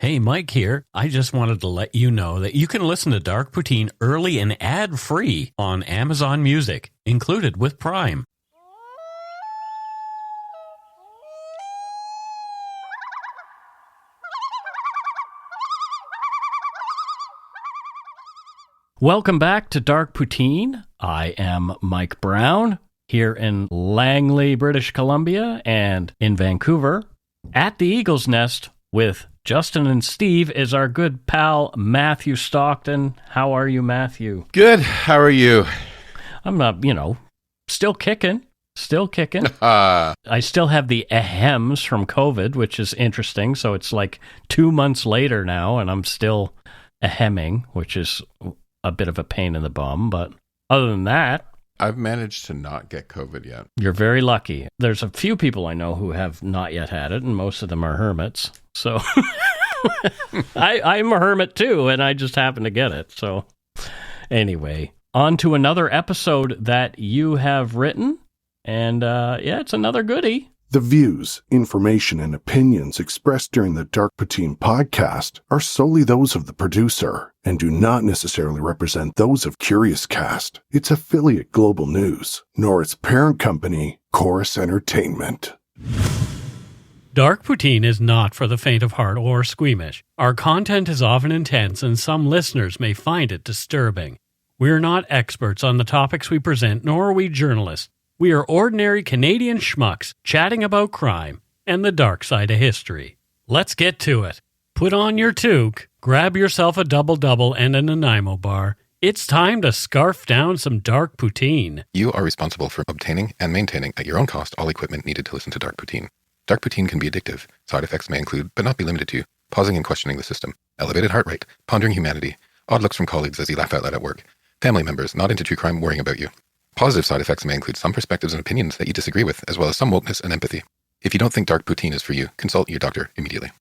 Hey, Mike here. I just wanted to let you know that you can listen to Dark Poutine early and ad-free on Amazon Music, included with Prime. Welcome back to Dark Poutine. I am Mike Brown, here in Langley, British Columbia, and in Vancouver. At the Eagle's Nest with Justin and Steve is our good pal Matthew Stockton. How are you, Matthew? Good. How are you? I'm not, still kicking. I still have the ahems from COVID, which is interesting. So it's like 2 months later now, and I'm still ahemming, which is a bit of a pain in the bum. But other than that, I've managed to not get COVID yet. You're very lucky. There's a few people I know who have not yet had it, and most of them are hermits. So I'm a hermit too, and I just happen to get it. So anyway, on to another episode that you have written. And it's another goodie. The views, information, and opinions expressed during the Dark Poutine podcast are solely those of the producer and do not necessarily represent those of Curious Cast, its affiliate Global News, nor its parent company, Chorus Entertainment. Dark Poutine is not for the faint of heart or squeamish. Our content is often intense and some listeners may find it disturbing. We're not experts on the topics we present, nor are we journalists. We are ordinary Canadian schmucks chatting about crime and the dark side of history. Let's get to it. Put on your toque, grab yourself a double-double and a Nanaimo bar. It's time to scarf down some Dark Poutine. You are responsible for obtaining and maintaining at your own cost all equipment needed to listen to Dark Poutine. Dark Poutine can be addictive. Side effects may include, but not be limited to, pausing and questioning the system, elevated heart rate, pondering humanity, odd looks from colleagues as you laugh out loud at work, family members not into true crime worrying about you. Positive side effects may include some perspectives and opinions that you disagree with, as well as some wokeness and empathy. If you don't think Dark Poutine is for you, consult your doctor immediately.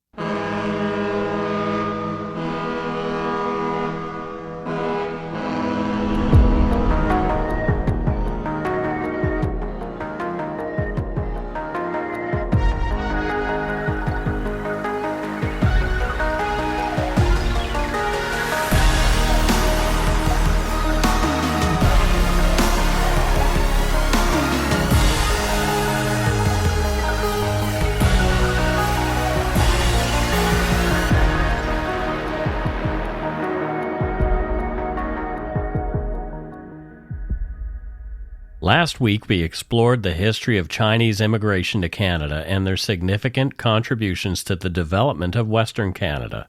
Last week, we explored the history of Chinese immigration to Canada and their significant contributions to the development of Western Canada.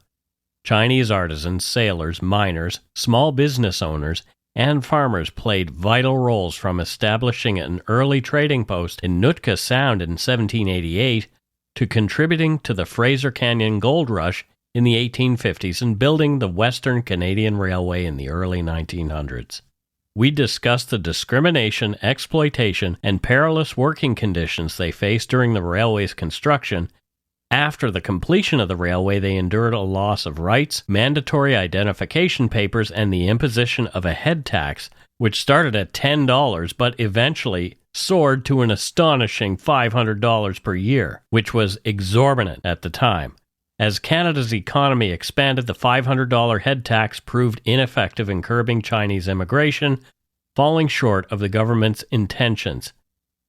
Chinese artisans, sailors, miners, small business owners, and farmers played vital roles from establishing an early trading post in Nootka Sound in 1788 to contributing to the Fraser Canyon Gold Rush in the 1850s and building the Western Canadian Railway in the early 1900s. We discussed the discrimination, exploitation, and perilous working conditions they faced during the railway's construction. After the completion of the railway, they endured a loss of rights, mandatory identification papers, and the imposition of a head tax, which started at $10 but eventually soared to an astonishing $500 per year, which was exorbitant at the time. As Canada's economy expanded, the $500 head tax proved ineffective in curbing Chinese immigration, falling short of the government's intentions.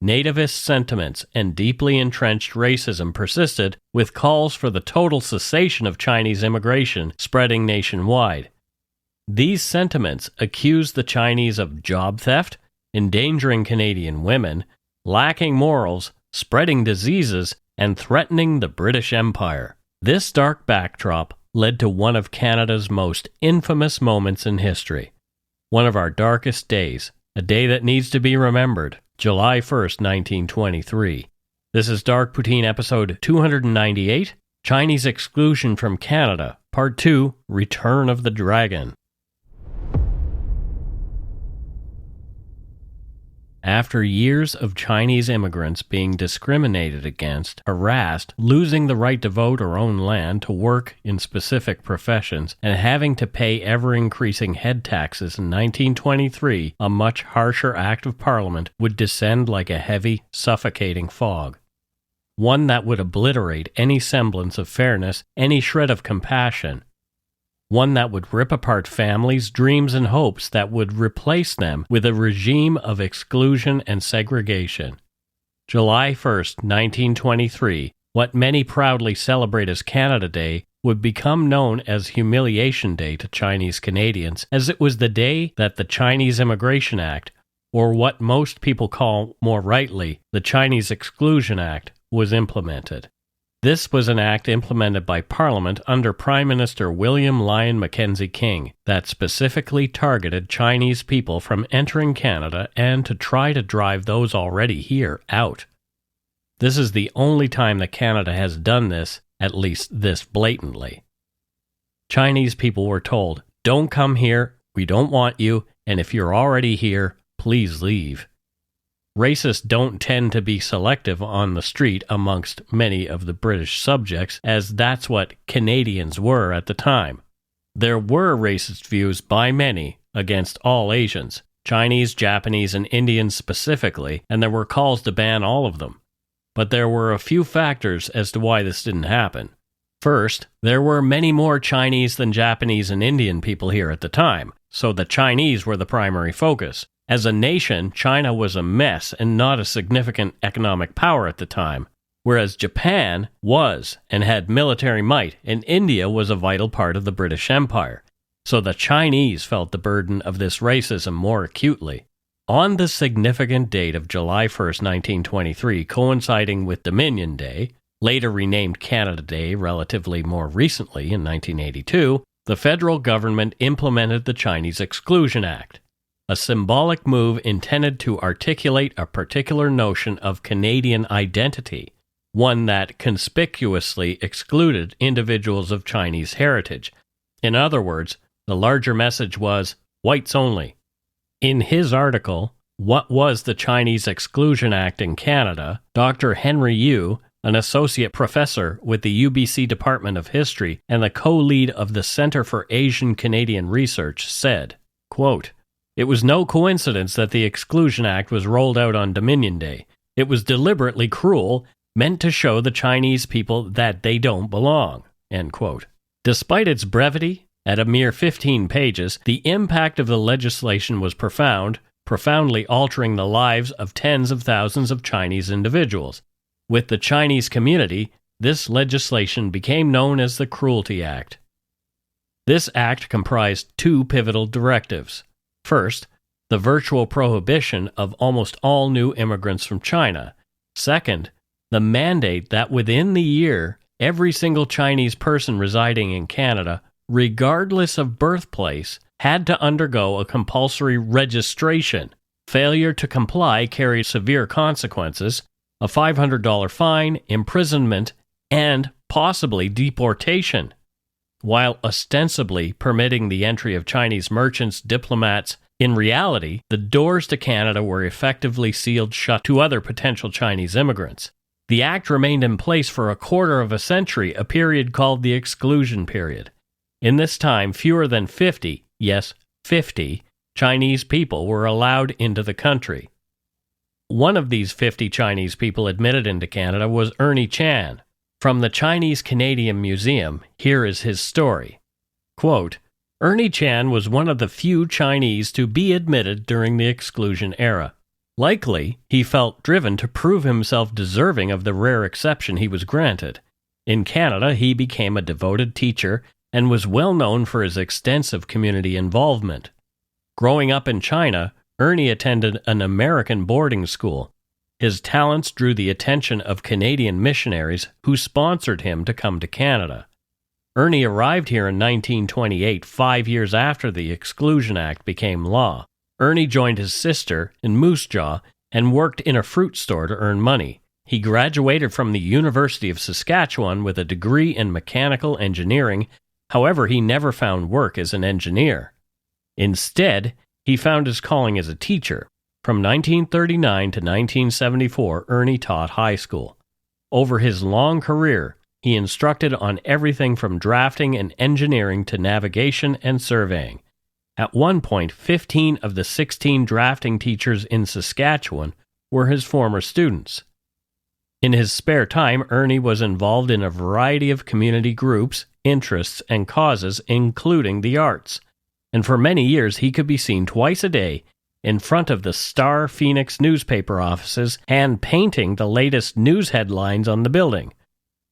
Nativist sentiments and deeply entrenched racism persisted, with calls for the total cessation of Chinese immigration spreading nationwide. These sentiments accused the Chinese of job theft, endangering Canadian women, lacking morals, spreading diseases, and threatening the British Empire. This dark backdrop led to one of Canada's most infamous moments in history. One of our darkest days, a day that needs to be remembered, July 1st, 1923. This is Dark Poutine episode 298, Chinese Exclusion from Canada, Part 2, Return of the Dragon. After years of Chinese immigrants being discriminated against, harassed, losing the right to vote or own land, to work in specific professions, and having to pay ever-increasing head taxes in 1923, a much harsher Act of Parliament would descend like a heavy, suffocating fog. one that would obliterate any semblance of fairness, any shred of compassion, one that would rip apart families, dreams, and hopes, that would replace them with a regime of exclusion and segregation. July 1st, 1923, what many proudly celebrate as Canada Day, would become known as Humiliation Day to Chinese Canadians, as it was the day that the Chinese Immigration Act, or what most people call more rightly the Chinese Exclusion Act, was implemented. This was an act implemented by Parliament under Prime Minister William Lyon Mackenzie King that specifically targeted Chinese people from entering Canada and to try to drive those already here out. This is the only time that Canada has done this, at least this blatantly. Chinese people were told, "Don't come here, we don't want you, and if you're already here, please leave." Racists don't tend to be selective on the street amongst many of the British subjects, as that's what Canadians were at the time. There were racist views by many against all Asians, Chinese, Japanese, and Indians specifically, and there were calls to ban all of them. But there were a few factors as to why this didn't happen. First, there were many more Chinese than Japanese and Indian people here at the time, so the Chinese were the primary focus. As a nation, China was a mess and not a significant economic power at the time, whereas Japan was and had military might, and India was a vital part of the British Empire. So the Chinese felt the burden of this racism more acutely. On the significant date of July 1st, 1923, coinciding with Dominion Day, later renamed Canada Day relatively more recently in 1982, the federal government implemented the Chinese Exclusion Act, a symbolic move intended to articulate a particular notion of Canadian identity, one that conspicuously excluded individuals of Chinese heritage. In other words, the larger message was whites only. In his article, What Was the Chinese Exclusion Act in Canada?, Dr. Henry Yu, an associate professor with the UBC Department of History and the co-lead of the Centre for Asian Canadian Research, said, quote, "It was no coincidence that the Exclusion Act was rolled out on Dominion Day. It was deliberately cruel, meant to show the Chinese people that they don't belong." End quote. Despite its brevity, at a mere 15 pages, the impact of the legislation was profoundly altering the lives of tens of thousands of Chinese individuals. With the Chinese community, this legislation became known as the Cruelty Act. This act comprised two pivotal directives. First, the virtual prohibition of almost all new immigrants from China. Second, the mandate that within the year, every single Chinese person residing in Canada, regardless of birthplace, had to undergo a compulsory registration. Failure to comply carried severe consequences, a $500 fine, imprisonment, and possibly deportation. While ostensibly permitting the entry of Chinese merchants, diplomats, in reality, the doors to Canada were effectively sealed shut to other potential Chinese immigrants. The act remained in place for a quarter of a century, a period called the Exclusion Period. In this time, fewer than 50, yes, 50, Chinese people were allowed into the country. One of these 50 Chinese people admitted into Canada was Ernie Chan. From the Chinese Canadian Museum, here is his story. Quote, "Ernie Chan was one of the few Chinese to be admitted during the exclusion era. Likely, he felt driven to prove himself deserving of the rare exception he was granted. In Canada, he became a devoted teacher and was well known for his extensive community involvement. Growing up in China, Ernie attended an American boarding school. His talents drew the attention of Canadian missionaries who sponsored him to come to Canada. Ernie arrived here in 1928, 5 years after the Exclusion Act became law. Ernie joined his sister in Moose Jaw and worked in a fruit store to earn money. He graduated from the University of Saskatchewan with a degree in mechanical engineering. However, he never found work as an engineer. Instead, he found his calling as a teacher. From 1939 to 1974, Ernie taught high school. Over his long career, he instructed on everything from drafting and engineering to navigation and surveying. At one point, 15 of the 16 drafting teachers in Saskatchewan were his former students. In his spare time, Ernie was involved in a variety of community groups, interests, and causes, including the arts. And for many years, he could be seen twice a day in front of the Star Phoenix newspaper offices, hand-painting the latest news headlines on the building.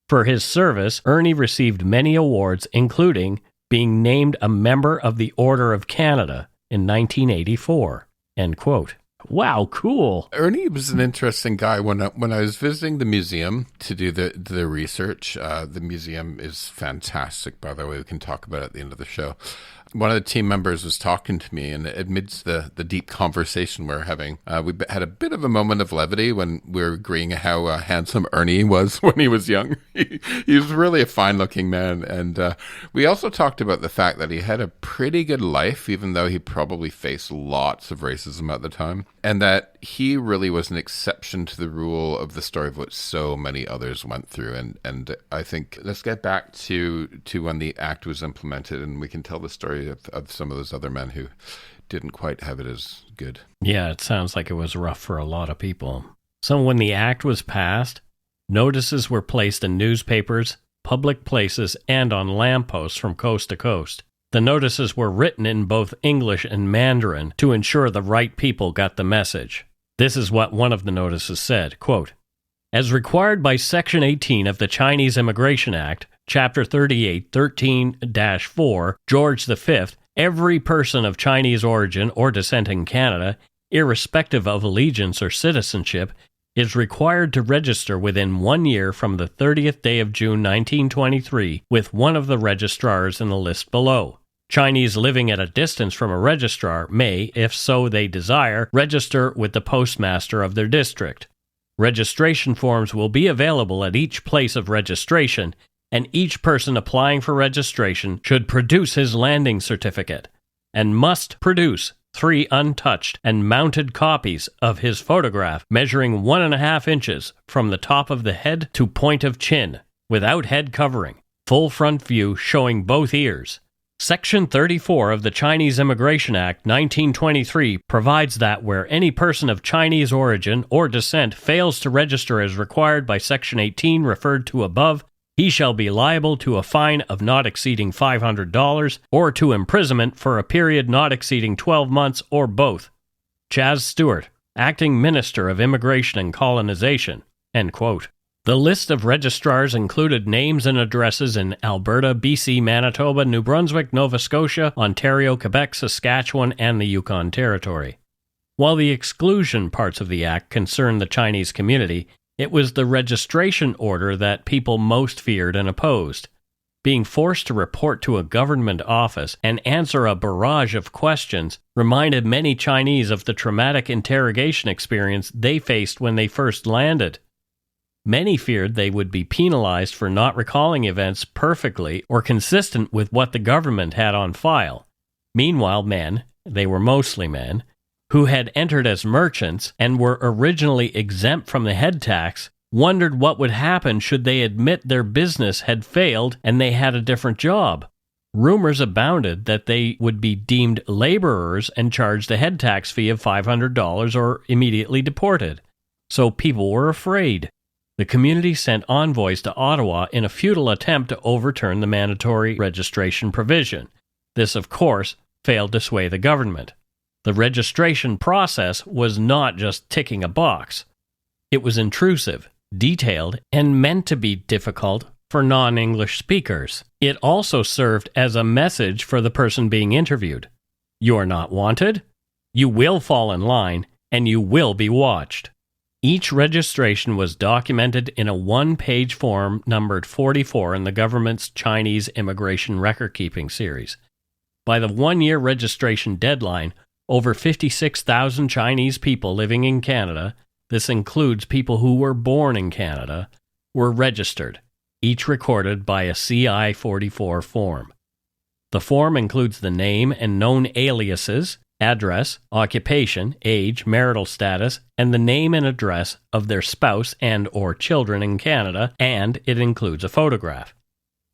For his service, Ernie received many awards, including being named a member of the Order of Canada in 1984. End quote. Wow, cool. Ernie was an interesting guy. When I was visiting the museum to do the research, the museum is fantastic, by the way. We can talk about it at the end of the show. One of the team members was talking to me, and amidst the deep conversation we're having, we had a bit of a moment of levity when we were agreeing how handsome Ernie was when he was young. He was really a fine-looking man, and we also talked about the fact that he had a pretty good life, even though he probably faced lots of racism at the time, and that he really was an exception to the rule of the story of what so many others went through. And I think let's get back to when the act was implemented, and we can tell the story of some of those other men who didn't quite have it as good. Yeah, it sounds like it was rough for a lot of people. So when the act was passed, notices were placed in newspapers, public places, and on lampposts from coast to coast. The notices were written in both English and Mandarin to ensure the right people got the message. This is what one of the notices said, quote, "As required by Section 18 of the Chinese Immigration Act, Chapter 38, 13-4, George V, every person of Chinese origin or descent in Canada, irrespective of allegiance or citizenship, is required to register within 1 year from the 30th day of June 1923 with one of the registrars in the list below. Chinese living at a distance from a registrar may, if so they desire, register with the postmaster of their district. Registration forms will be available at each place of registration, and each person applying for registration should produce his landing certificate, and must produce 3 untouched and mounted copies of his photograph measuring 1.5 inches from the top of the head to point of chin, without head covering, full front view showing both ears. Section 34 of the Chinese Immigration Act 1923 provides that where any person of Chinese origin or descent fails to register as required by Section 18 referred to above, he shall be liable to a fine of not exceeding $500 or to imprisonment for a period not exceeding 12 months or both. Chas Stewart, Acting Minister of Immigration and Colonization." End quote. The list of registrars included names and addresses in Alberta, BC, Manitoba, New Brunswick, Nova Scotia, Ontario, Quebec, Saskatchewan, and the Yukon Territory. While the exclusion parts of the Act concerned the Chinese community, it was the registration order that people most feared and opposed. Being forced to report to a government office and answer a barrage of questions reminded many Chinese of the traumatic interrogation experience they faced when they first landed. Many feared they would be penalized for not recalling events perfectly or consistent with what the government had on file. Meanwhile, men, they were mostly men, who had entered as merchants and were originally exempt from the head tax, wondered what would happen should they admit their business had failed and they had a different job. Rumors abounded that they would be deemed laborers and charged a head tax fee of $500 or immediately deported. So people were afraid. The community sent envoys to Ottawa in a futile attempt to overturn the mandatory registration provision. This, of course, failed to sway the government. The registration process was not just ticking a box. It was intrusive, detailed, and meant to be difficult for non-English speakers. It also served as a message for the person being interviewed. You are not wanted, you will fall in line, and you will be watched. Each registration was documented in a 1-page form numbered 44 in the government's Chinese Immigration Record-Keeping Series. By the 1-year registration deadline, over 56,000 Chinese people living in Canada, this includes people who were born in Canada, were registered, each recorded by a CI-44 form. The form includes the name and known aliases, address, occupation, age, marital status, and the name and address of their spouse and or children in Canada, and it includes a photograph.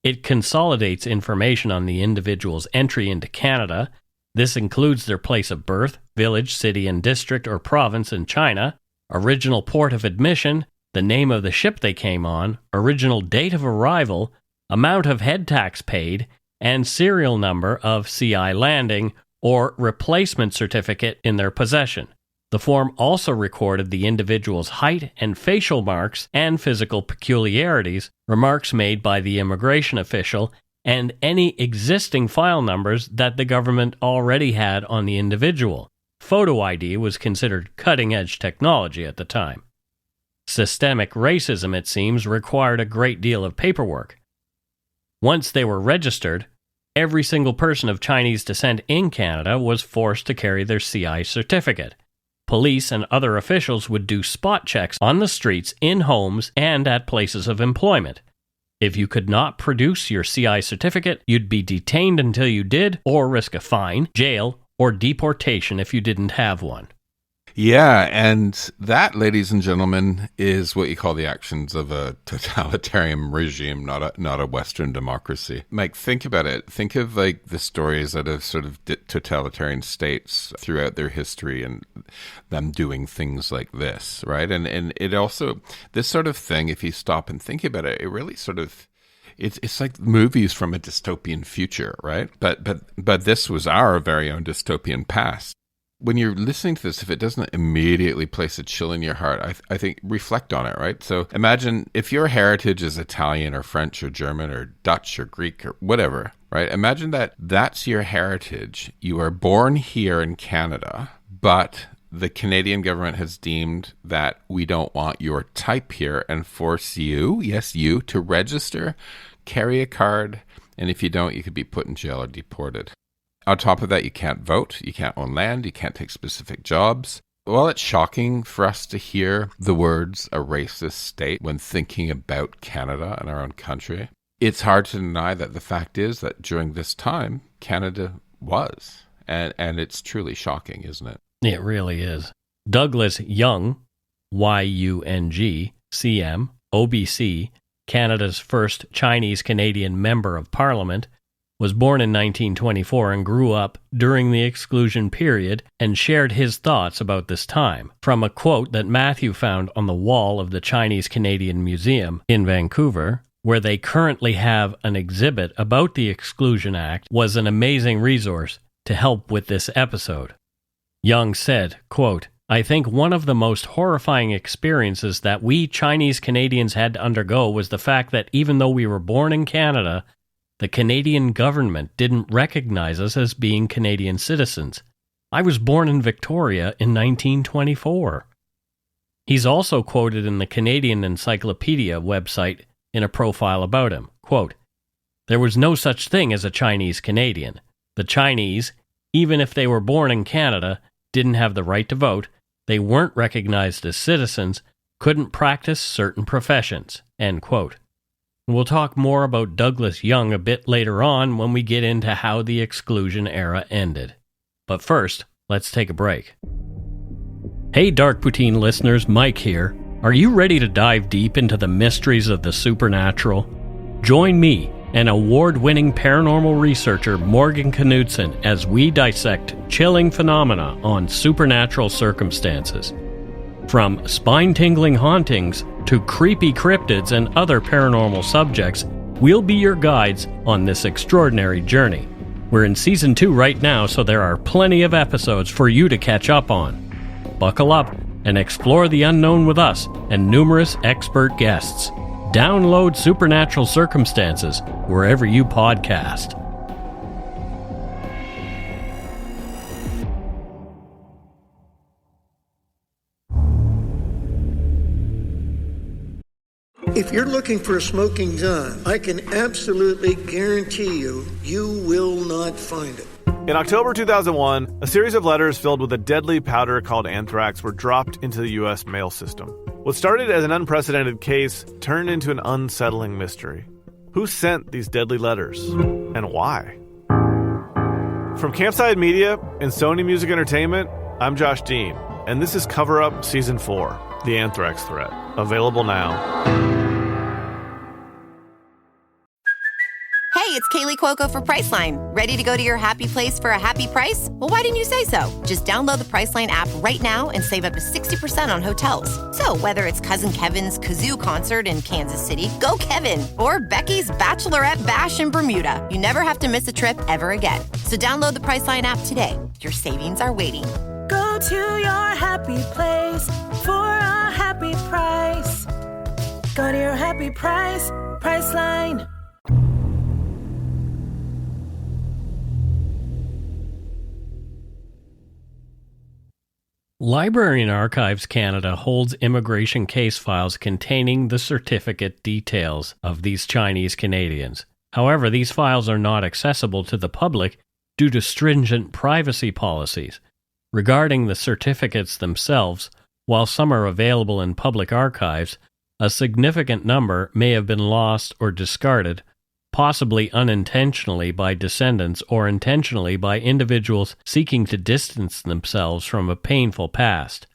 It consolidates information on the individual's entry into Canada. This includes their place of birth, village, city and district or province in China, original port of admission, the name of the ship they came on, original date of arrival, amount of head tax paid, and serial number of CI landing or replacement certificate in their possession. The form also recorded the individual's height and facial marks and physical peculiarities, remarks made by the immigration official, and any existing file numbers that the government already had on the individual. Photo ID was considered cutting-edge technology at the time. Systemic racism, it seems, required a great deal of paperwork. Once they were registered, every single person of Chinese descent in Canada was forced to carry their CI certificate. Police and other officials would do spot checks on the streets, in homes, and at places of employment. If you could not produce your CI certificate, you'd be detained until you did, or risk a fine, jail, or deportation if you didn't have one. Yeah, and that, ladies and gentlemen, is what you call the actions of a totalitarian regime, not a Western democracy. Mike, think about it. Think of like the stories out of sort of totalitarian states throughout their history and them doing things like this, right? And it also, this sort of thing, if you stop and think about it, it really sort of, it's like movies from a dystopian future, right? But this was our very own dystopian past. When you're listening to this, if it doesn't immediately place a chill in your heart, I think reflect on it, right? So imagine if your heritage is Italian or French or German or Dutch or Greek or whatever, right? Imagine that that's your heritage. You are born here in Canada, but the Canadian government has deemed that we don't want your type here and force you, yes, you, to register, carry a card, and if you don't, you could be put in jail or deported. On top of that, you can't vote, you can't own land, you can't take specific jobs. While it's shocking for us to hear the words a racist state when thinking about Canada and our own country, it's hard to deny that the fact is that during this time, Canada was. And it's truly shocking, isn't it? It really is. Douglas Young, Y-U-N-G, CM, OBC, Canada's first Chinese-Canadian Member of Parliament, was born in 1924 and grew up during the exclusion period and shared his thoughts about this time from a quote that Matthew found on the wall of the Chinese Canadian Museum in Vancouver, where they currently have an exhibit about the Exclusion Act, was an amazing resource to help with this episode. Young said, quote, "I think one of the most horrifying experiences that we Chinese Canadians had to undergo was the fact that even though we were born in Canada, the Canadian government didn't recognize us as being Canadian citizens. I was born in Victoria in 1924. He's also quoted in the Canadian Encyclopedia website in a profile about him. Quote, "There was no such thing as a Chinese Canadian. The Chinese, even if they were born in Canada, didn't have the right to vote, they weren't recognized as citizens, couldn't practice certain professions." End quote. We'll talk more about Douglas Young a bit later on when we get into how the exclusion era ended. But first, let's take a break. Hey Dark Poutine listeners, Mike here. Are you ready to dive deep into the mysteries of the supernatural? Join me and award-winning paranormal researcher Morgan Knudsen as we dissect chilling phenomena on supernatural circumstances. From spine-tingling hauntings to creepy cryptids and other paranormal subjects, we'll be your guides on this extraordinary journey. We're in Season 2 right now, so there are plenty of episodes for you to catch up on. Buckle up and explore the unknown with us and numerous expert guests. Download Supernatural Circumstances wherever you podcast. If you're looking for a smoking gun, I can absolutely guarantee you, you will not find it. In October 2001, a series of letters filled with a deadly powder called anthrax were dropped into the U.S. mail system. What started as an unprecedented case turned into an unsettling mystery. Who sent these deadly letters? And why? From Campside Media and Sony Music Entertainment, I'm Josh Dean, and this is Cover Up Season 4, The Anthrax Threat. Available now. Hey, it's Kaylee Cuoco for Priceline. Ready to go to your happy place for a happy price? Well, why didn't you say so? Just download the Priceline app right now and save up to 60% on hotels. So whether it's Cousin Kevin's Kazoo Concert in Kansas City, go Kevin, or Becky's Bachelorette Bash in Bermuda, you never have to miss a trip ever again. So download the Priceline app today. Your savings are waiting. Go to your happy place for a happy price. Go to your happy price, Priceline. Library and Archives Canada holds immigration case files containing the certificate details of these Chinese Canadians. However, these files are not accessible to the public due to stringent privacy policies. Regarding the certificates themselves, while some are available in public archives, a significant number may have been lost or discarded, possibly unintentionally by descendants or intentionally by individuals seeking to distance themselves from a painful past.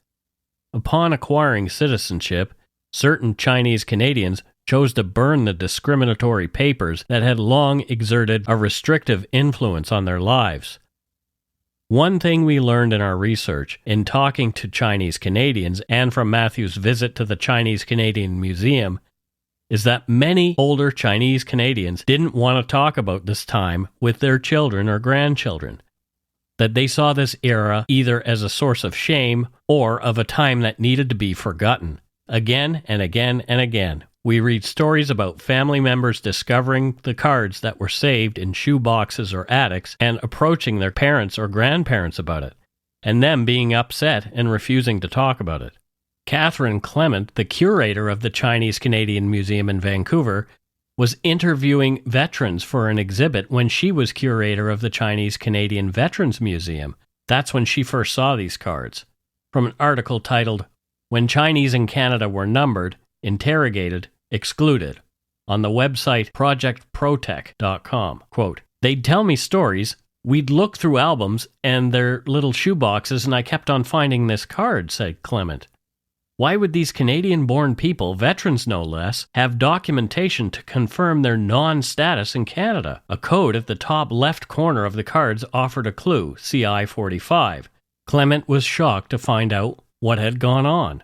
Upon acquiring citizenship, certain Chinese Canadians chose to burn the discriminatory papers that had long exerted a restrictive influence on their lives. One thing we learned in our research, in talking to Chinese Canadians and from Matthew's visit to the Chinese Canadian Museum, is that many older Chinese Canadians didn't want to talk about this time with their children or grandchildren, that they saw this era either as a source of shame or of a time that needed to be forgotten. Again and again and again, we read stories about family members discovering the cards that were saved in shoe boxes or attics and approaching their parents or grandparents about it, and them being upset and refusing to talk about it. Catherine Clement, the curator of the Chinese Canadian Museum in Vancouver, was interviewing veterans for an exhibit when she was curator of the Chinese Canadian Veterans Museum. That's when she first saw these cards. From an article titled, "When Chinese in Canada Were Numbered, Interrogated, Excluded," on the website projectprotect.com. Quote, "They'd tell me stories, we'd look through albums and their little shoeboxes, and I kept on finding this card," said Clement. Why would these Canadian-born people, veterans no less, have documentation to confirm their non-status in Canada? A code at the top left corner of the cards offered a clue, CI-45. Clement was shocked to find out what had gone on.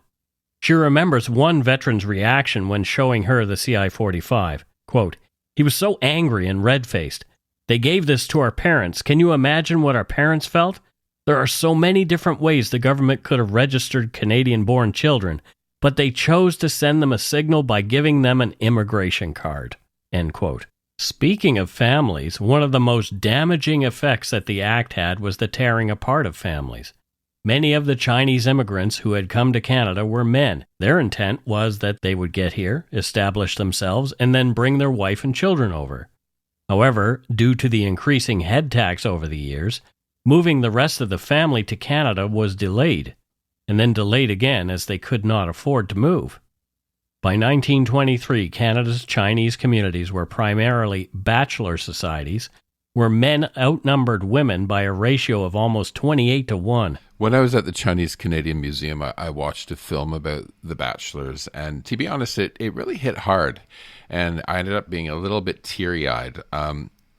She remembers one veteran's reaction when showing her the CI-45. Quote, "He was so angry and red-faced. They gave this to our parents. Can you imagine what our parents felt? There are so many different ways the government could have registered Canadian-born children, but they chose to send them a signal by giving them an immigration card." End quote. Speaking of families, one of the most damaging effects that the act had was the tearing apart of families. Many of the Chinese immigrants who had come to Canada were men. Their intent was that they would get here, establish themselves, and then bring their wife and children over. However, due to the increasing head tax over the years, moving the rest of the family to Canada was delayed, and then delayed again as they could not afford to move. By 1923, Canada's Chinese communities were primarily bachelor societies, where men outnumbered women by a ratio of almost 28 to 1. When I was at the Chinese Canadian Museum, I watched a film about the bachelors, and to be honest, it really hit hard, and I ended up being a little bit teary-eyed.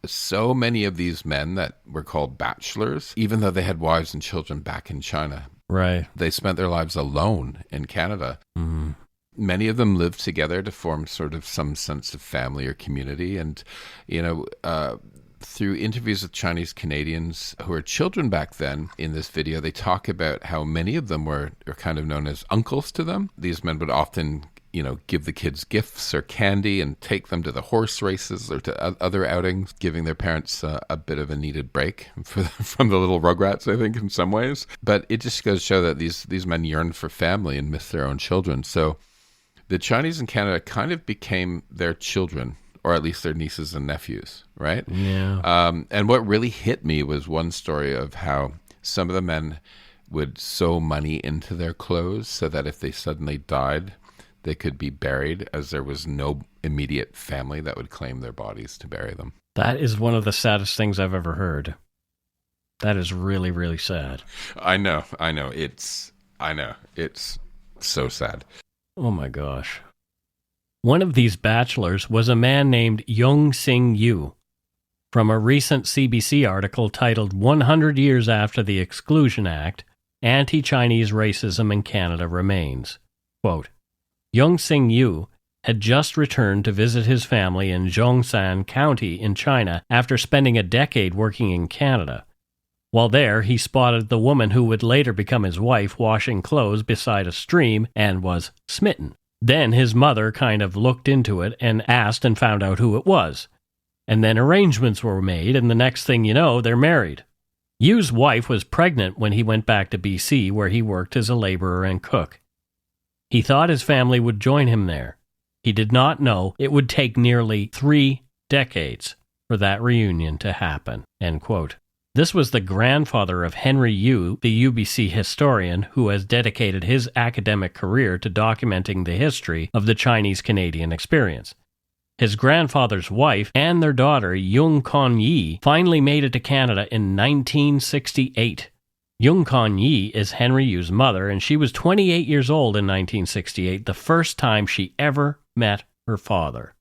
So many of these men that were called bachelors, even though they had wives and children back in China, right, they spent their lives alone in Canada. Mm-hmm. Many of them lived together to form sort of some sense of family or community, and through interviews with Chinese Canadians who were children back then, in this video, they talk about how many of them were kind of known as uncles to them. These men would often, give the kids gifts or candy and take them to the horse races or to other outings, giving their parents a bit of a needed break from the little rugrats, I think, in some ways. But it just goes to show that these men yearn for family and miss their own children. So the Chinese in Canada kind of became their children, or at least their nieces and nephews, right? Yeah. And what really hit me was one story of how some of the men would sew money into their clothes so that if they suddenly died, they could be buried, as there was no immediate family that would claim their bodies to bury them. That is one of the saddest things I've ever heard. That is really, really sad. I know. It's so sad. Oh my gosh. One of these bachelors was a man named Yong Sing Yu. From a recent CBC article titled 100 Years After the Exclusion Act, Anti-Chinese Racism in Canada Remains. Quote, Yung Sing Yu had just returned to visit his family in Zhongshan County in China after spending a decade working in Canada. While there, he spotted the woman who would later become his wife washing clothes beside a stream and was smitten. Then his mother kind of looked into it and asked and found out who it was. And then arrangements were made, and the next thing you know, they're married. Yu's wife was pregnant when he went back to BC, where he worked as a laborer and cook. He thought his family would join him there. He did not know it would take nearly 3 decades for that reunion to happen. End quote. This was the grandfather of Henry Yu, the UBC historian who has dedicated his academic career to documenting the history of the Chinese-Canadian experience. His grandfather's wife and their daughter, Yung Kon Yi, finally made it to Canada in 1968. Yung Kon Yi is Henry Yu's mother, and she was 28 years old in 1968, the first time she ever met her father.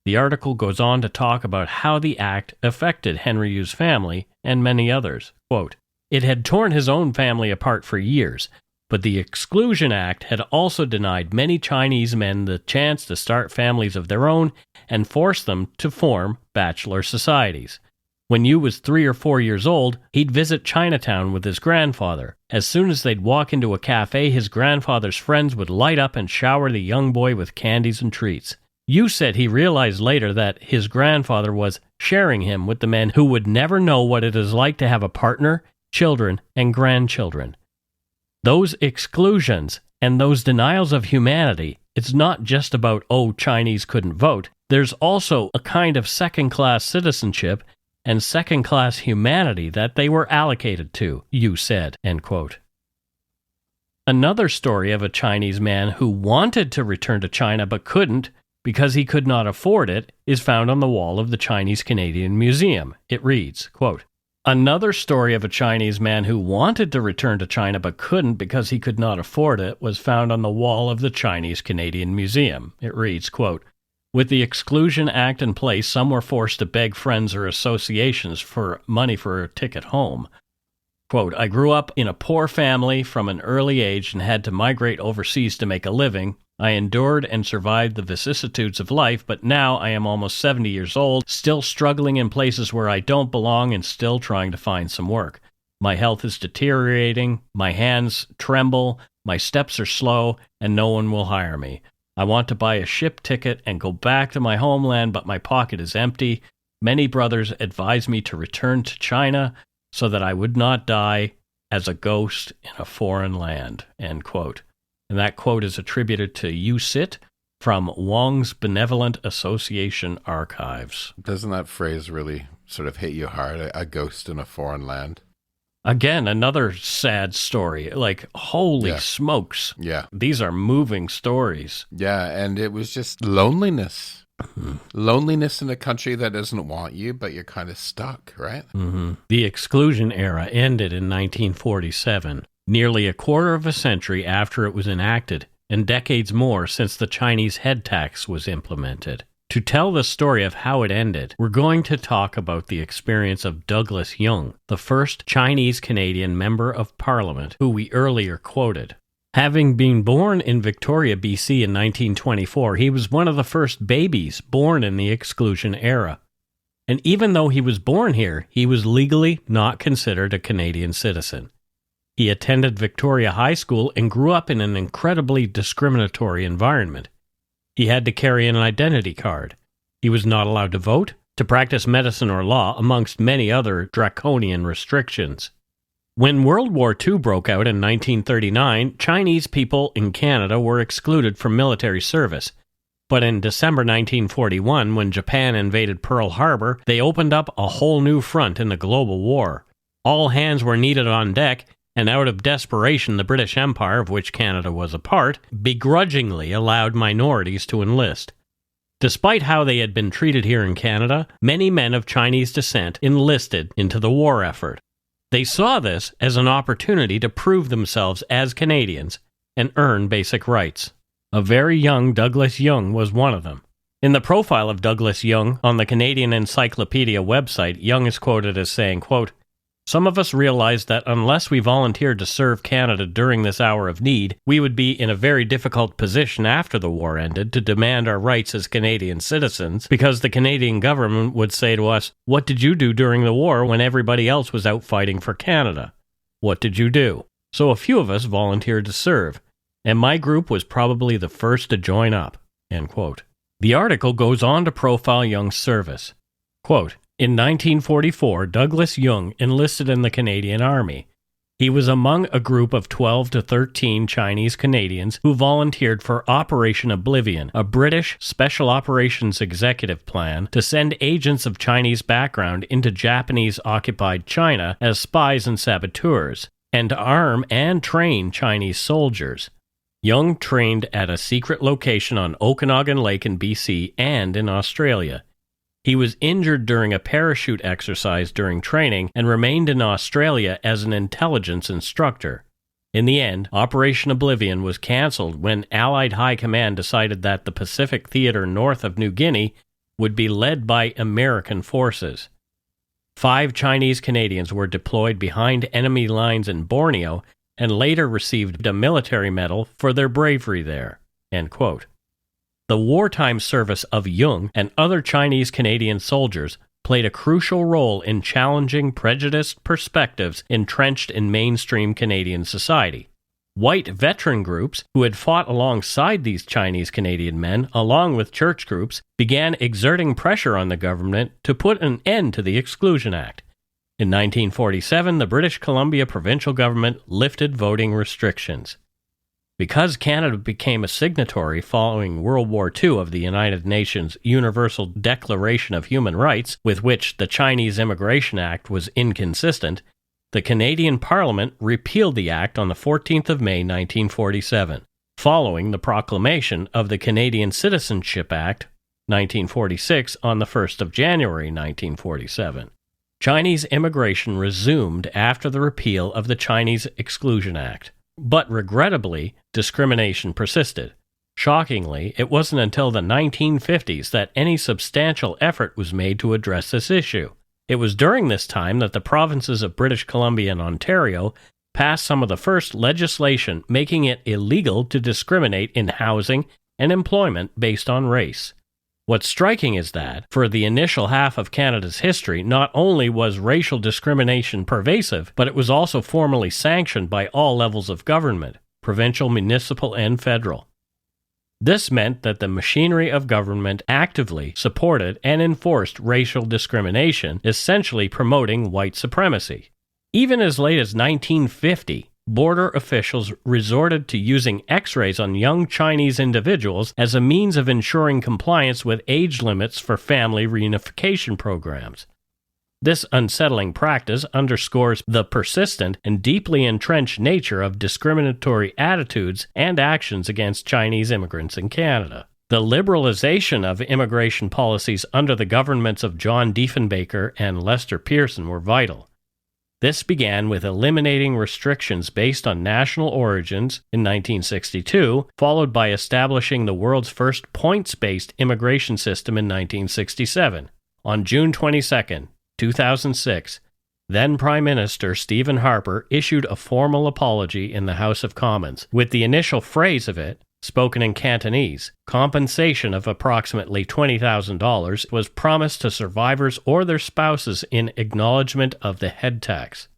The article goes on to talk about how the act affected Henry Yu's family and many others. Quote, it had torn his own family apart for years, but the Exclusion Act had also denied many Chinese men the chance to start families of their own and forced them to form bachelor societies. When Yu was 3 or 4 years old, he'd visit Chinatown with his grandfather. As soon as they'd walk into a cafe, his grandfather's friends would light up and shower the young boy with candies and treats. Yu said he realized later that his grandfather was sharing him with the men who would never know what it is like to have a partner, children, and grandchildren. Those exclusions and those denials of humanity, it's not just about, Chinese couldn't vote. There's also a kind of second-class citizenship and second-class humanity that they were allocated to, Yu said, end quote. Another story of a Chinese man who wanted to return to China but couldn't because he could not afford it is found on the wall of the Chinese Canadian Museum. It reads, quote, another story of a Chinese man who wanted to return to China but couldn't because he could not afford it was found on the wall of the Chinese Canadian Museum. It reads, quote, with the Exclusion Act in place, some were forced to beg friends or associations for money for a ticket home. Quote, I grew up in a poor family from an early age and had to migrate overseas to make a living. I endured and survived the vicissitudes of life, but now I am almost 70 years old, still struggling in places where I don't belong and still trying to find some work. My health is deteriorating, my hands tremble, my steps are slow, and no one will hire me. I want to buy a ship ticket and go back to my homeland, but my pocket is empty. Many brothers advised me to return to China so that I would not die as a ghost in a foreign land, end quote. And that quote is attributed to Yu Sit from Wong's Benevolent Association Archives. Doesn't that phrase really sort of hit you hard? A ghost in a foreign land? Again, another sad story. Like, holy smokes. Yeah. These are moving stories. Yeah, and it was just loneliness. Mm-hmm. Loneliness in a country that doesn't want you, but you're kind of stuck, right? Mm-hmm. The exclusion era ended in 1947. Nearly a quarter of a century after it was enacted, and decades more since the Chinese head tax was implemented. To tell the story of how it ended, we're going to talk about the experience of Douglas Yung, the first Chinese-Canadian Member of Parliament, who we earlier quoted. Having been born in Victoria, BC in 1924, he was one of the first babies born in the exclusion era. And even though he was born here, he was legally not considered a Canadian citizen. He attended Victoria High School and grew up in an incredibly discriminatory environment. He had to carry an identity card. He was not allowed to vote, to practice medicine or law, amongst many other draconian restrictions. When World War II broke out in 1939, Chinese people in Canada were excluded from military service. But in December 1941, when Japan invaded Pearl Harbor, they opened up a whole new front in the global war. All hands were needed on deck, and out of desperation, the British Empire, of which Canada was a part, begrudgingly allowed minorities to enlist. Despite how they had been treated here in Canada, many men of Chinese descent enlisted into the war effort. They saw this as an opportunity to prove themselves as Canadians and earn basic rights. A very young Douglas Yung was one of them. In the profile of Douglas Young on the Canadian Encyclopedia website, Young is quoted as saying, quote, "Some of us realized that unless we volunteered to serve Canada during this hour of need, we would be in a very difficult position after the war ended to demand our rights as Canadian citizens, because the Canadian government would say to us, 'What did you do during the war when everybody else was out fighting for Canada? What did you do?' So a few of us volunteered to serve, and my group was probably the first to join up." End quote. The article goes on to profile Young's service. Quote, "In 1944, Douglas Young enlisted in the Canadian Army. He was among a group of 12 to 13 Chinese Canadians who volunteered for Operation Oblivion, a British Special Operations Executive Plan to send agents of Chinese background into Japanese-occupied China as spies and saboteurs, and to arm and train Chinese soldiers. Young trained at a secret location on Okanagan Lake in BC and in Australia. He was injured during a parachute exercise during training and remained in Australia as an intelligence instructor. In the end, Operation Oblivion was cancelled when Allied High Command decided that the Pacific Theater north of New Guinea would be led by American forces. 5 Chinese Canadians were deployed behind enemy lines in Borneo and later received a military medal for their bravery there." End quote. The wartime service of Young and other Chinese Canadian soldiers played a crucial role in challenging prejudiced perspectives entrenched in mainstream Canadian society. White veteran groups who had fought alongside these Chinese Canadian men, along with church groups, began exerting pressure on the government to put an end to the Exclusion Act. In 1947, the British Columbia provincial government lifted voting restrictions. Because Canada became a signatory following World War II of the United Nations Universal Declaration of Human Rights, with which the Chinese Immigration Act was inconsistent, the Canadian Parliament repealed the Act on the 14th of May 1947, following the proclamation of the Canadian Citizenship Act 1946 on the 1st of January 1947. Chinese immigration resumed after the repeal of the Chinese Exclusion Act. But regrettably, discrimination persisted. Shockingly, it wasn't until the 1950s that any substantial effort was made to address this issue. It was during this time that the provinces of British Columbia and Ontario passed some of the first legislation making it illegal to discriminate in housing and employment based on race. What's striking is that, for the initial half of Canada's history, not only was racial discrimination pervasive, but it was also formally sanctioned by all levels of government, provincial, municipal, and federal. This meant that the machinery of government actively supported and enforced racial discrimination, essentially promoting white supremacy. Even as late as 1950, border officials resorted to using X-rays on young Chinese individuals as a means of ensuring compliance with age limits for family reunification programs. This unsettling practice underscores the persistent and deeply entrenched nature of discriminatory attitudes and actions against Chinese immigrants in Canada. The liberalization of immigration policies under the governments of John Diefenbaker and Lester Pearson were vital. This began with eliminating restrictions based on national origins in 1962, followed by establishing the world's first points-based immigration system in 1967. On June 22, 2006, then Prime Minister Stephen Harper issued a formal apology in the House of Commons, with the initial phrase of it, spoken in Cantonese, compensation of approximately $20,000 was promised to survivors or their spouses in acknowledgement of the head tax.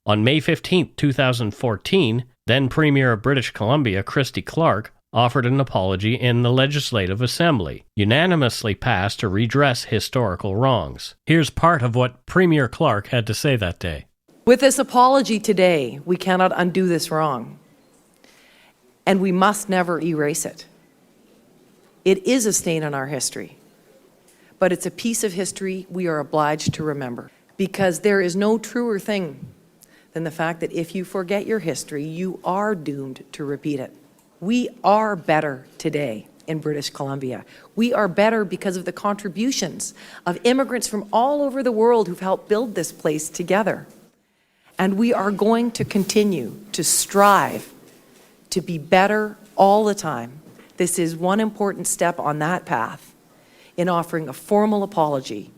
On May 15, 2014, then Premier of British Columbia Christy Clark offered an apology in the Legislative Assembly, unanimously passed to redress historical wrongs. Here's part of what Premier Clark had to say that day. With this apology today, we cannot undo this wrong. And we must never erase it. It is a stain on our history, but it's a piece of history we are obliged to remember, because there is no truer thing than the fact that if you forget your history, you are doomed to repeat it. We are better today in British Columbia. We are better because of the contributions of immigrants from all over the world who've helped build this place together. And we are going to continue to strive to be better all the time. This is one important step on that path. in offering a formal apology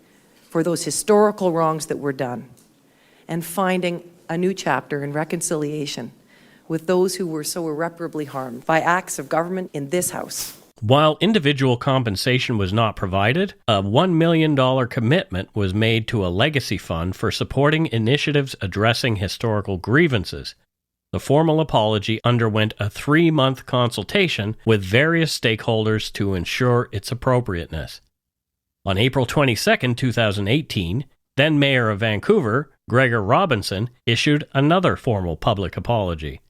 for those historical wrongs that were done and finding a new chapter in reconciliation with those who were so irreparably harmed by acts of government in this House. While individual compensation was not provided, a $1 million commitment was made to a legacy fund for supporting initiatives addressing historical grievances. The formal apology underwent a 3-month consultation with various stakeholders to ensure its appropriateness. On April 22, 2018, then Mayor of Vancouver, Gregor Robinson, issued another formal public apology.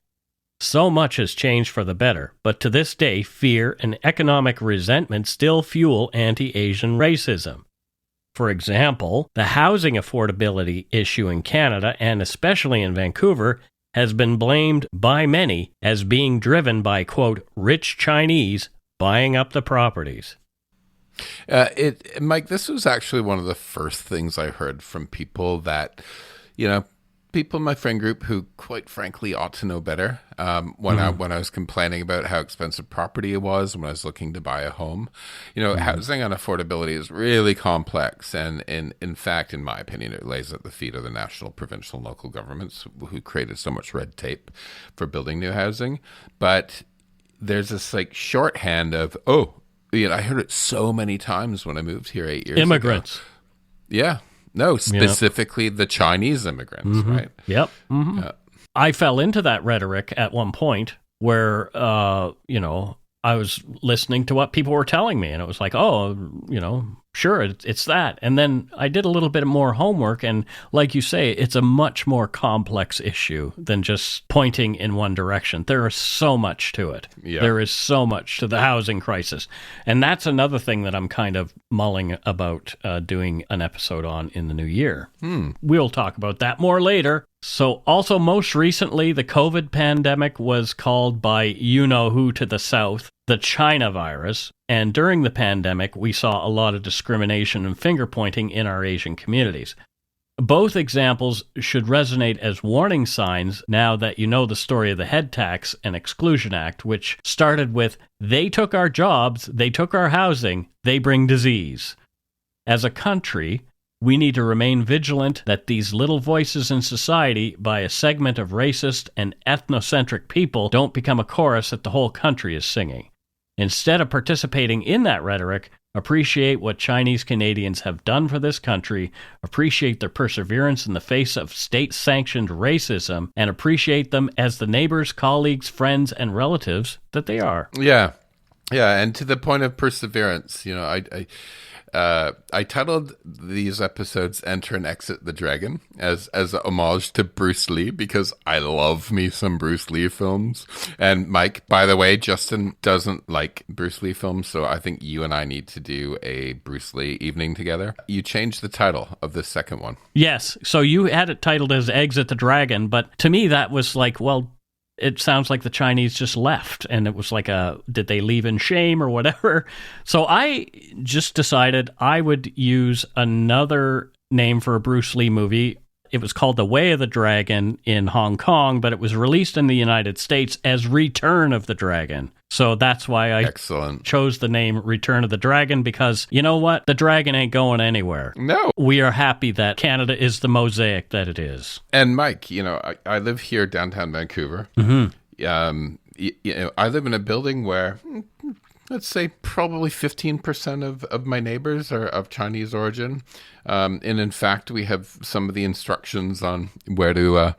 So much has changed for the better, but to this day, fear and economic resentment still fuel anti-Asian racism. For example, the housing affordability issue in Canada, and especially in Vancouver, has been blamed by many as being driven by, quote, rich Chinese buying up the properties. Mike, this was actually one of the first things I heard from people that, people in my friend group who, quite frankly, ought to know better. When I was complaining about how expensive property it was when I was looking to buy a home, housing and affordability is really complex, and in fact, in my opinion, it lays at the feet of the national, provincial, and local governments who created so much red tape for building new housing. But there's this shorthand of I heard it so many times when I moved here 8 years immigrants. ago. Yeah. No, specifically the Chinese immigrants, right? Yep. Mm-hmm. I fell into that rhetoric at one point where, I was listening to what people were telling me, and it was like, sure, it's that. And then I did a little bit more homework, and like you say, it's a much more complex issue than just pointing in one direction. There is so much to it. Yeah. There is so much to the housing crisis. And that's another thing that I'm kind of mulling about doing an episode on in the new year. We'll talk about that more later. So also most recently, the COVID pandemic was called by you-know-who to the south the China virus. And during the pandemic, we saw a lot of discrimination and finger-pointing in our Asian communities. Both examples should resonate as warning signs now that you know the story of the head tax and Exclusion Act, which started with, they took our jobs, they took our housing, they bring disease. As a country, we need to remain vigilant that these little voices in society by a segment of racist and ethnocentric people don't become a chorus that the whole country is singing. Instead of participating in that rhetoric, appreciate what Chinese Canadians have done for this country, appreciate their perseverance in the face of state-sanctioned racism, and appreciate them as the neighbors, colleagues, friends, and relatives that they are. Yeah, and to the point of perseverance, I titled these episodes Enter and Exit the Dragon as a homage to Bruce Lee, because I love me some Bruce Lee films. And Mike, by the way, Justin doesn't like Bruce Lee films, so I think you and I need to do a Bruce Lee evening together. You changed the title of the second one. Yes, so you had it titled as Exit the Dragon, but to me that was like, well, it sounds like the Chinese just left, and it was like did they leave in shame or whatever? So I just decided I would use another name for a Bruce Lee movie. It was called The Way of the Dragon in Hong Kong, but it was released in the United States as Return of the Dragon. So that's why I chose the name Return of the Dragon, because you know what? The dragon ain't going anywhere. No. We are happy that Canada is the mosaic that it is. And Mike, I live here downtown Vancouver. Mm-hmm. I live in a building where, let's say, probably 15% of my neighbors are of Chinese origin. And in fact, we have some of the instructions on where to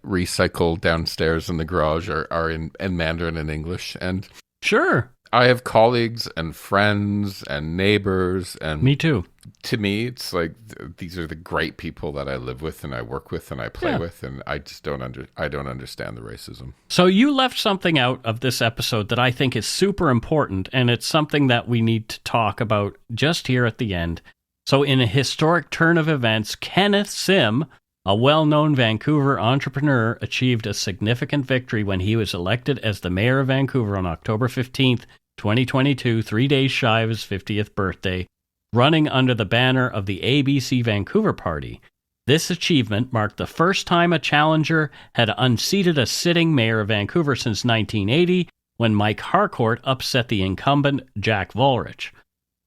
recycle downstairs in the garage are in Mandarin and English. And sure, I have colleagues and friends and neighbors, and me too. To me, it's like these are the great people that I live with and I work with and I play with, and I just don't understand the racism. So you left something out of this episode that I think is super important, and it's something that we need to talk about just here at the end. So in a historic turn of events, Kenneth Sim, a well-known Vancouver entrepreneur, achieved a significant victory when he was elected as the mayor of Vancouver on October 15th, 2022, 3 days shy of his 50th birthday, running under the banner of the ABC Vancouver Party. This achievement marked the first time a challenger had unseated a sitting mayor of Vancouver since 1980, when Mike Harcourt upset the incumbent Jack Volrich.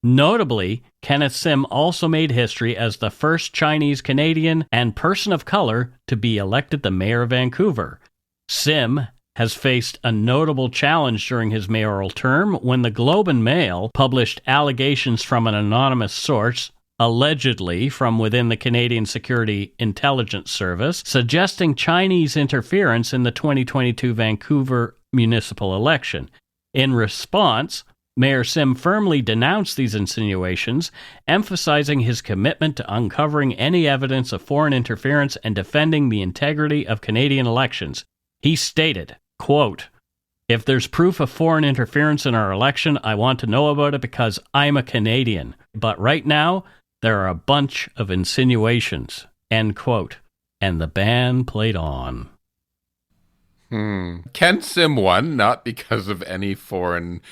Notably, Kenneth Sim also made history as the first Chinese Canadian and person of color to be elected the mayor of Vancouver. Sim has faced a notable challenge during his mayoral term when the Globe and Mail published allegations from an anonymous source, allegedly from within the Canadian Security Intelligence Service, suggesting Chinese interference in the 2022 Vancouver municipal election. In response, Mayor Sim firmly denounced these insinuations, emphasizing his commitment to uncovering any evidence of foreign interference and defending the integrity of Canadian elections. He stated, quote, "If there's proof of foreign interference in our election, I want to know about it because I'm a Canadian. But right now, there are a bunch of insinuations," end quote. And the band played on. Ken Sim won, not because of any foreign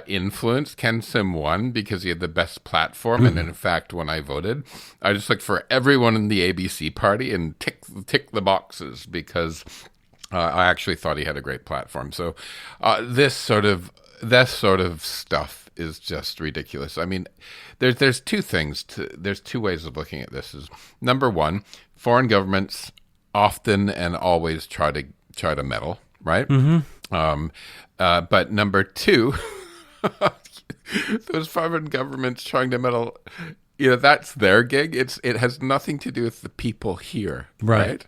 influence. Ken Sim won because he had the best platform. And in fact, when I voted, I just looked for everyone in the ABC party and tick the boxes because I actually thought he had a great platform. So this sort of stuff is just ridiculous. I mean, there's two things. There's two ways of looking at this. Is number one, foreign governments often and always try to meddle, right? But number two, those foreign governments trying to meddle, that's their gig. It has nothing to do with the people here, right?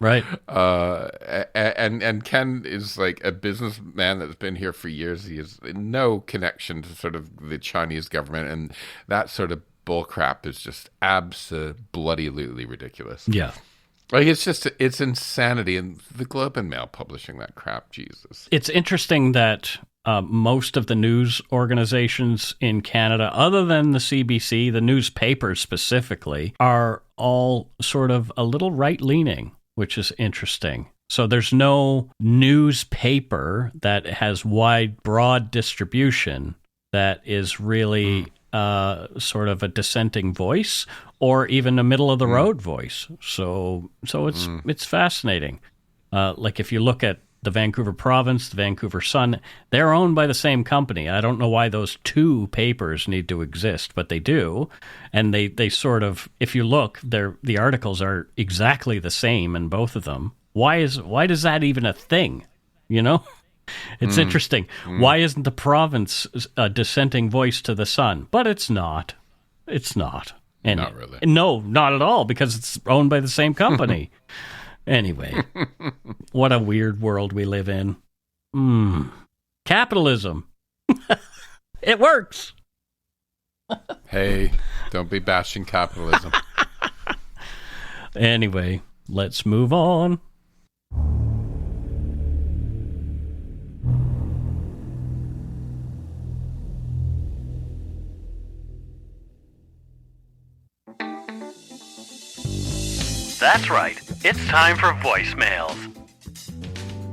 And Ken is like a businessman that's been here for years. He has no connection to sort of the Chinese government, and that sort of bullcrap is just absolutely ridiculous. Yeah. Like, it's insanity. And the Globe and Mail publishing that crap, Jesus. It's interesting that most of the news organizations in Canada, other than the CBC, the newspapers specifically, are all sort of a little right-leaning, which is interesting. So there's no newspaper that has broad distribution that is really sort of a dissenting voice or even a middle-of-the-road voice. So it's fascinating. Like if you look at the Vancouver Province, the Vancouver Sun, they're owned by the same company. I don't know why those two papers need to exist, but they do. And they sort of, if you look, the articles are exactly the same in both of them. Why is that even a thing? It's interesting. Why isn't the Province a dissenting voice to the Sun? But it's not. It's not. And not really. No, not at all, because it's owned by the same company. Anyway, what a weird world we live in. Capitalism. It works. Hey, don't be bashing capitalism. Anyway, let's move on. That's right. It's time for voicemails.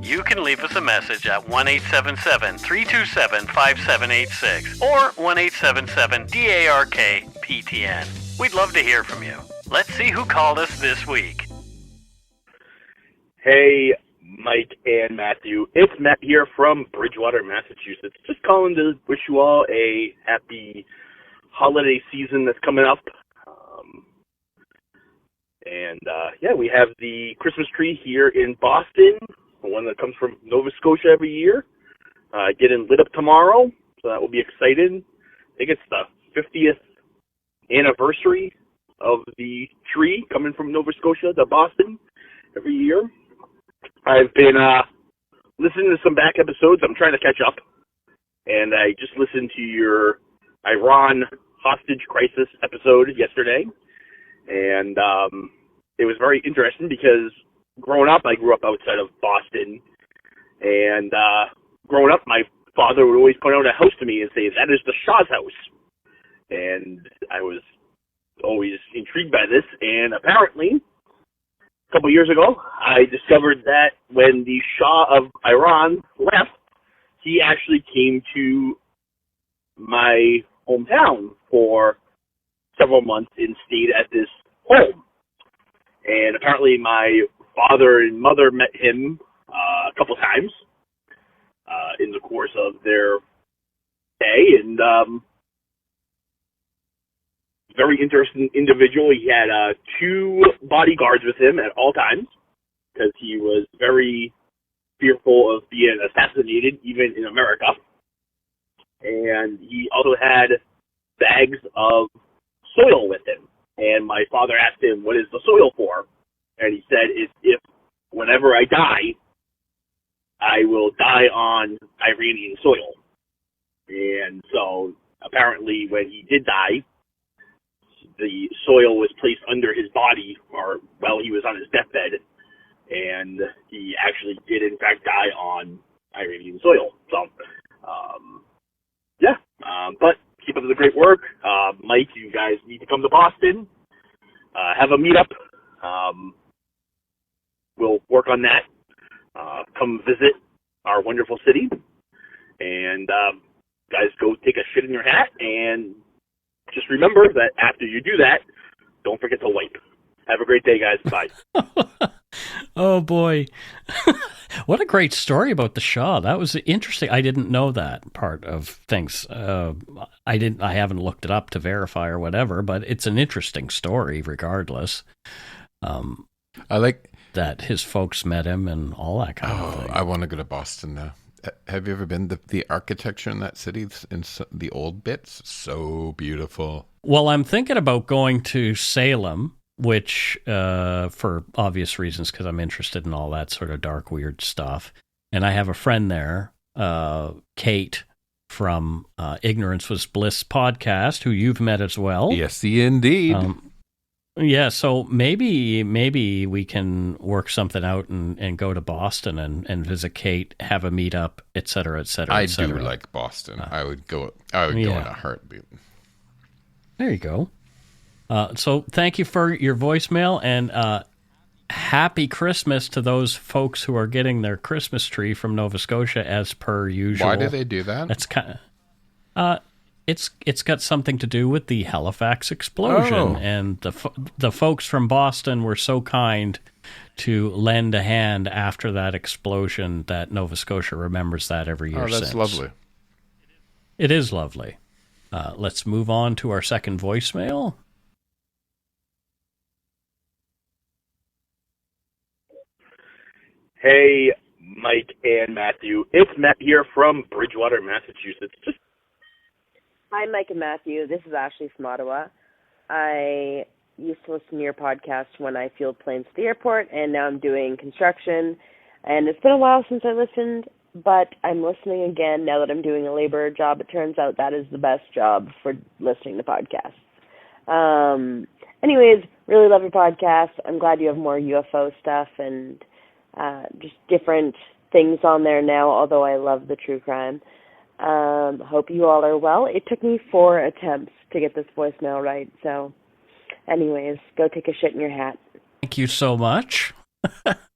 You can leave us a message at 1-877-327-5786 or 1-877-DARK-PTN. We'd love to hear from you. Let's see who called us this week. Hey, Mike and Matthew. It's Matt here from Bridgewater, Massachusetts. Just calling to wish you all a happy holiday season that's coming up. We have the Christmas tree here in Boston, the one that comes from Nova Scotia every year, getting lit up tomorrow, so that will be exciting. I think it's the 50th anniversary of the tree coming from Nova Scotia to Boston every year. I've been listening to some back episodes. I'm trying to catch up, and I just listened to your Iran hostage crisis episode yesterday, and it was very interesting because growing up, I grew up outside of Boston, and growing up, my father would always point out a house to me and say, "That is the Shah's house." And I was always intrigued by this, and apparently, a couple years ago, I discovered that when the Shah of Iran left, he actually came to my hometown for several months and stayed at this home. And apparently my father and mother met him a couple times. in the course of their day, and very interesting individual. He had 2 bodyguards with him at all times because he was very fearful of being assassinated, even in America. And he also had bags of soil with him. And my father asked him, "What is the soil for?" And he said, "It's if whenever I die, I will die on Iranian soil." And so apparently when he did die, the soil was placed under his body or while he was on his deathbed, and he actually did in fact die on Iranian soil. So, but keep up the great work. Mike, you guys need to come to Boston, have a meetup. We'll work on that. Come visit our wonderful city, and guys, go take a shit in your hat, and just remember that after you do that, don't forget to wipe. Have a great day, guys. Bye. Oh, boy. What a great story about the Shah. That was interesting. I didn't know that part of things. I haven't looked it up to verify or whatever, but it's an interesting story regardless. I like that his folks met him and all that kind of thing. I want to go to Boston now. Have you ever been? The architecture in that city, in the old bits, so beautiful. Well, I'm thinking about going to Salem, which, for obvious reasons, because I'm interested in all that sort of dark, weird stuff. And I have a friend there, Kate, from Ignorance Was Bliss podcast, who you've met as well. Yes, indeed. Yeah, so maybe we can work something out and go to Boston and visit Kate, have a meetup, et cetera, et cetera. I do like Boston. I would go in a heartbeat. There you go. So thank you for your voicemail, and happy Christmas to those folks who are getting their Christmas tree from Nova Scotia as per usual. Why do they do that? That's kind of... It's got something to do with the Halifax explosion, and the folks from Boston were so kind to lend a hand after that explosion that Nova Scotia remembers that every year. Oh, that's lovely. It is lovely. Let's move on to our second voicemail. Hey, Mike and Matthew. It's Matt here from Bridgewater, Massachusetts. Hi, Mike and Matthew. This is Ashley from Ottawa. I used to listen to your podcast when I field planes at the airport, and now I'm doing construction. And it's been a while since I listened, but I'm listening again now that I'm doing a labor job. It turns out that is the best job for listening to podcasts. Anyways, really love your podcast. I'm glad you have more UFO stuff and just different things on there now, although I love the true crime. Hope you all are well. It took me 4 attempts to get this voicemail right. So anyways, go take a shit in your hat. Thank you so much.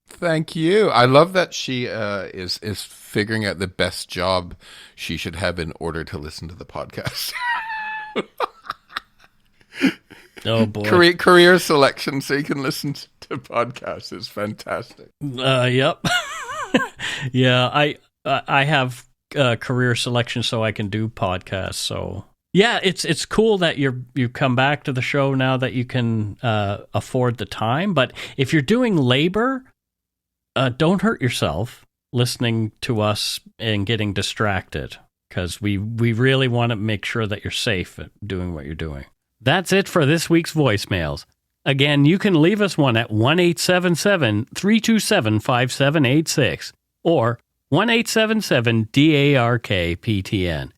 Thank you. I love that she is figuring out the best job she should have in order to listen to the podcast. Oh, boy. Career selection so you can listen to podcasts is fantastic. Yep. Yeah, I have career selection so I can do podcasts. So yeah, it's cool that you come back to the show now that you can afford the time. But if you're doing labor, don't hurt yourself listening to us and getting distracted, because we really want to make sure that you're safe at doing what you're doing. That's it for this week's voicemails. Again, you can leave us one at 1-877-327-5786 or 1-877-DARK-PTN.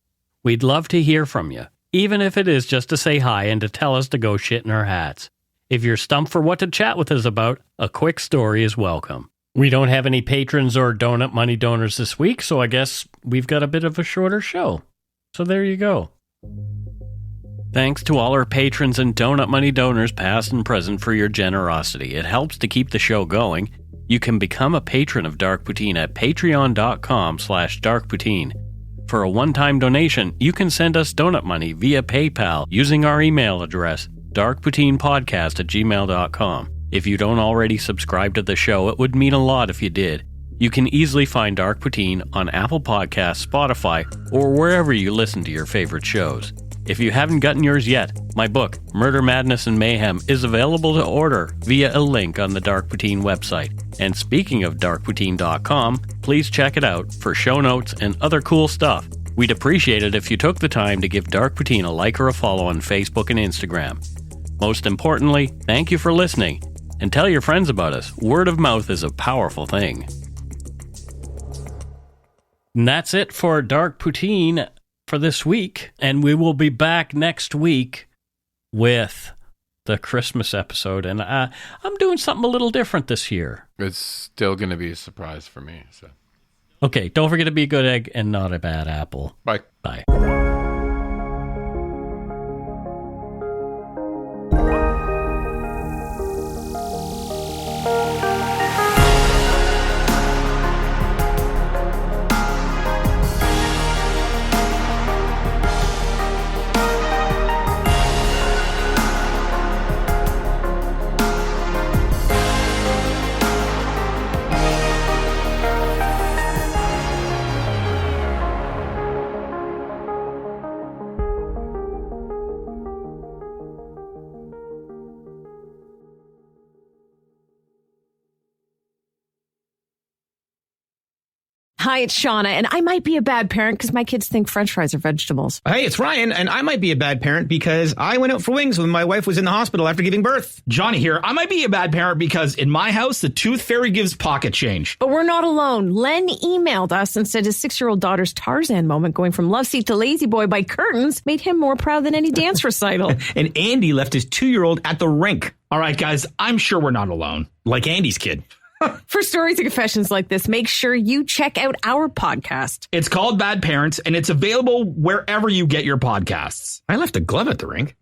We'd love to hear from you, even if it is just to say hi and to tell us to go shit in our hats. If you're stumped for what to chat with us about, a quick story is welcome. We don't have any patrons or donut money donors this week, so I guess we've got a bit of a shorter show. So there you go. Thanks to all our patrons and donut money donors, past and present, for your generosity. It helps to keep the show going. You can become a patron of Dark Poutine at patreon.com/darkpoutine. For a one-time donation, you can send us donut money via PayPal using our email address, darkpoutinepodcast@gmail.com. If you don't already subscribe to the show, it would mean a lot if you did. You can easily find Dark Poutine on Apple Podcasts, Spotify, or wherever you listen to your favorite shows. If you haven't gotten yours yet, my book, Murder, Madness, and Mayhem, is available to order via a link on the Dark Poutine website. And speaking of darkpoutine.com, please check it out for show notes and other cool stuff. We'd appreciate it if you took the time to give Dark Poutine a like or a follow on Facebook and Instagram. Most importantly, thank you for listening, and tell your friends about us. Word of mouth is a powerful thing. And that's it for Dark Poutine for this week, and we will be back next week with the Christmas episode, and I'm doing something a little different this year. It's still going to be a surprise for me. So. Okay, don't forget to be a good egg and not a bad apple. Bye. Bye. Hi, it's Shauna, and I might be a bad parent because my kids think French fries are vegetables. Hey, it's Ryan, and I might be a bad parent because I went out for wings when my wife was in the hospital after giving birth. Johnny here. I might be a bad parent because in my house, the tooth fairy gives pocket change. But we're not alone. Len emailed us and said his 6-year-old daughter's Tarzan moment going from love seat to lazy boy by curtains made him more proud than any dance recital. And Andy left his 2-year-old at the rink. All right, guys, I'm sure we're not alone. Like Andy's kid. For stories and confessions like this, make sure you check out our podcast. It's called Bad Parents, and it's available wherever you get your podcasts. I left a glove at the rink.